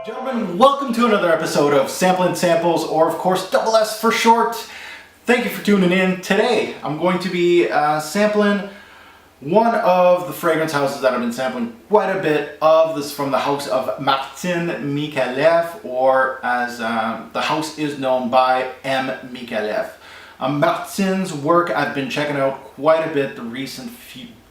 Gentlemen, welcome to another episode of Samplin' Samples, or of course Double S for short. Thank you for tuning in. Today I'm going to be sampling one of the fragrance houses that I've been sampling quite a bit of. This is from the house of Micallef, or as the house is known by, Micallef. Martin's work I've been checking out quite a bit the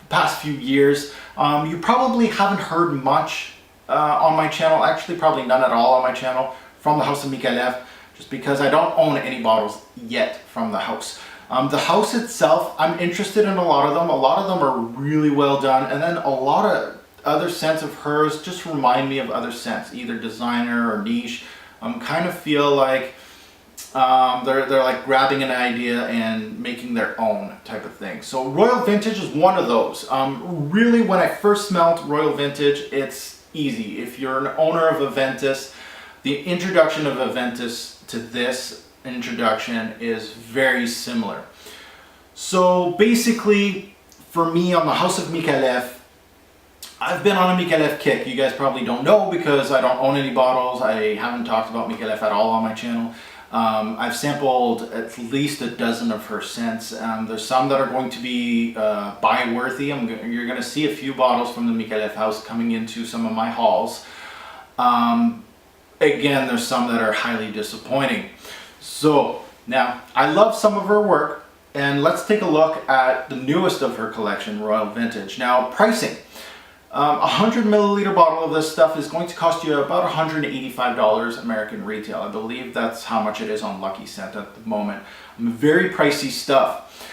past few years. You probably haven't heard much on my channel, actually probably none at all on my channel, from the house of Micallef, just because I don't own any bottles yet from the house. The house itself, I'm interested in a lot of them. A lot of them are really well done, and then a lot of other scents of hers just remind me of other scents, either designer or niche. Kind of feel like they're like grabbing an idea and making their own type of thing. So Royal Vintage is one of those. Really, when I first smelled Royal Vintage, it's easy. If you're an owner of Aventus, the introduction of Aventus to this introduction is very similar. So basically, for me, on the house of Micallef, I've been on a Micallef kick. You guys probably don't know because I don't own any bottles. I haven't talked about Micallef at all on my channel. I've sampled at least a dozen of her scents. There's some that are going to be buy worthy. You're going to see a few bottles from the Micallef house coming into some of my hauls. Again, there's some that are highly disappointing. So now, I love some of her work, and let's take a look at the newest of her collection, Royal Vintage. Now, pricing. A 100 milliliter bottle of this stuff is going to cost you about $185 American retail. I believe that's how much it is on Lucky Scent at the moment. Very pricey stuff.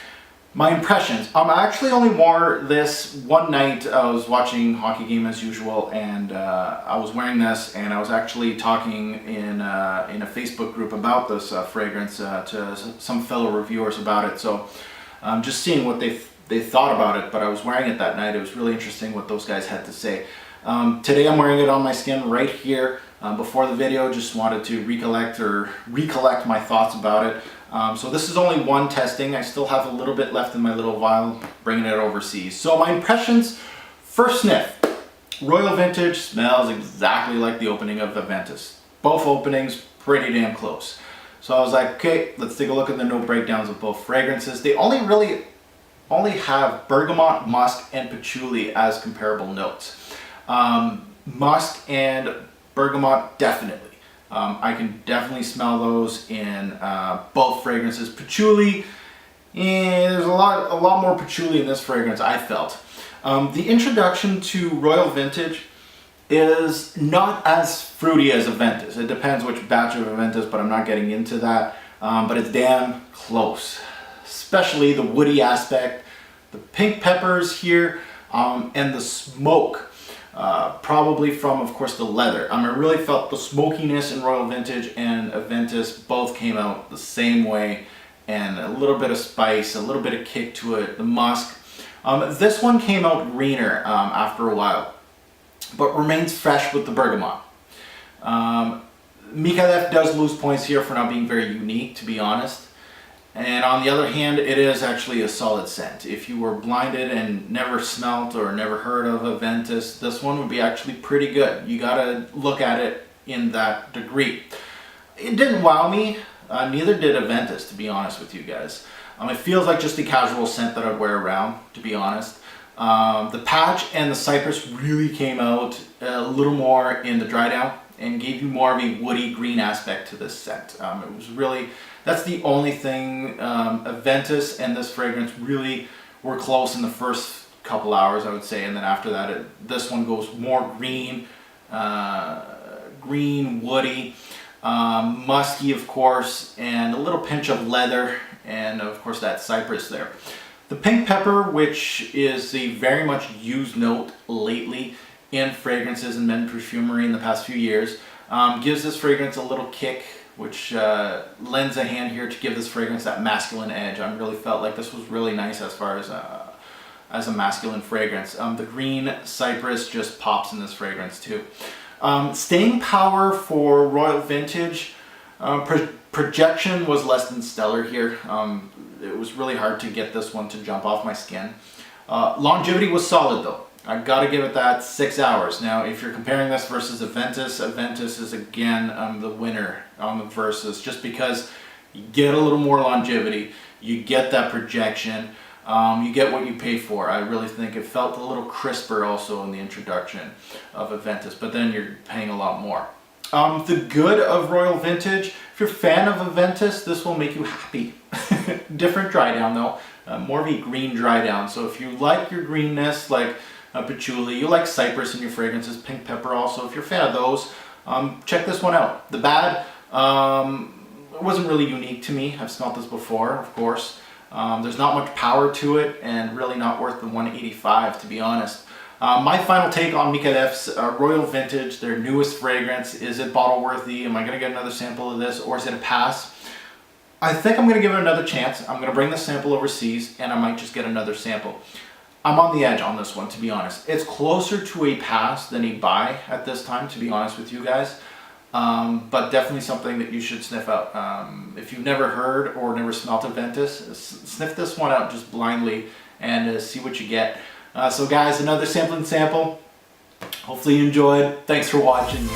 My impressions. I actually only wore this one night. I was watching hockey game as usual, and I was wearing this, and I was actually talking in a Facebook group about this fragrance to some fellow reviewers about it. So just seeing what they thought about it, but I was wearing it that night. It was really interesting what those guys had to say. Today I'm wearing it on my skin right here. Before the video, just wanted to recollect my thoughts about it. So this is only one testing. I still have a little bit left in my little vial, bringing it overseas. So my impressions, first sniff. Royal Vintage smells exactly like the opening of Aventus. Both openings pretty damn close. So I was like, okay, let's take a look at the note breakdowns of both fragrances. They only have bergamot, musk, and patchouli as comparable notes. Musk and bergamot, definitely. I can definitely smell those in both fragrances. Patchouli, there's a lot more patchouli in this fragrance, I felt. The introduction to Royal Vintage is not as fruity as Aventus. It depends which batch of Aventus, but I'm not getting into that. But it's damn close. Especially the woody aspect, the pink peppers here, and the smoke. Probably from, of course, the leather. I really felt the smokiness in Royal Vintage and Aventus both came out the same way, and a little bit of spice, a little bit of kick to it, the musk. This one came out greener after a while, but remains fresh with the bergamot. Micallef does lose points here for not being very unique, to be honest. And on the other hand, it is actually a solid scent. If you were blinded and never smelt or never heard of Aventus, this one would be actually pretty good. You gotta look at it in that degree. It didn't wow me, neither did Aventus, to be honest with you guys. It feels like just a casual scent that I'd wear around, to be honest. The patch and the cypress really came out a little more in the dry down and gave you more of a woody green aspect to this scent. It was really, that's the only thing. Aventus and this fragrance really were close in the first couple hours, I would say, and then after that, this one goes more green, woody, musky, of course, and a little pinch of leather, and of course that cypress there. The pink pepper, which is a very much used note lately in fragrances and men perfumery in the past few years, gives this fragrance a little kick, which lends a hand here to give this fragrance that masculine edge. I really felt like this was really nice as far as a masculine fragrance. The green cypress just pops in this fragrance too. Staying power for Royal Vintage, projection was less than stellar here. It was really hard to get this one to jump off my skin. Longevity was solid though. I gotta give it that 6 hours. Now, if you're comparing this versus Aventus, Aventus is again the winner on the versus, just because you get a little more longevity, you get that projection, you get what you pay for. I really think it felt a little crisper also in the introduction of Aventus, but then you're paying a lot more. The good of Royal Vintage, if you're a fan of Aventus, this will make you happy. Different dry down though, more of a green dry down. So if you like your greenness, like patchouli, you like cypress in your fragrances, pink pepper also, if you're a fan of those, check this one out. The bad, it wasn't really unique to me. I've smelled this before, of course. There's not much power to it and really not worth the $185, to be honest. My final take on Micallef's Royal Vintage, their newest fragrance. Is it bottle worthy? Am I going to get another sample of this, or is it a pass? I think I'm going to give it another chance. I'm going to bring the sample overseas and I might just get another sample. I'm on the edge on this one, to be honest. It's closer to a pass than a buy at this time, to be honest with you guys. But definitely something that you should sniff out. If you've never heard or never smelt Aventus, sniff this one out just blindly and see what you get. So guys, another sampling sample. Hopefully you enjoyed. Thanks for watching.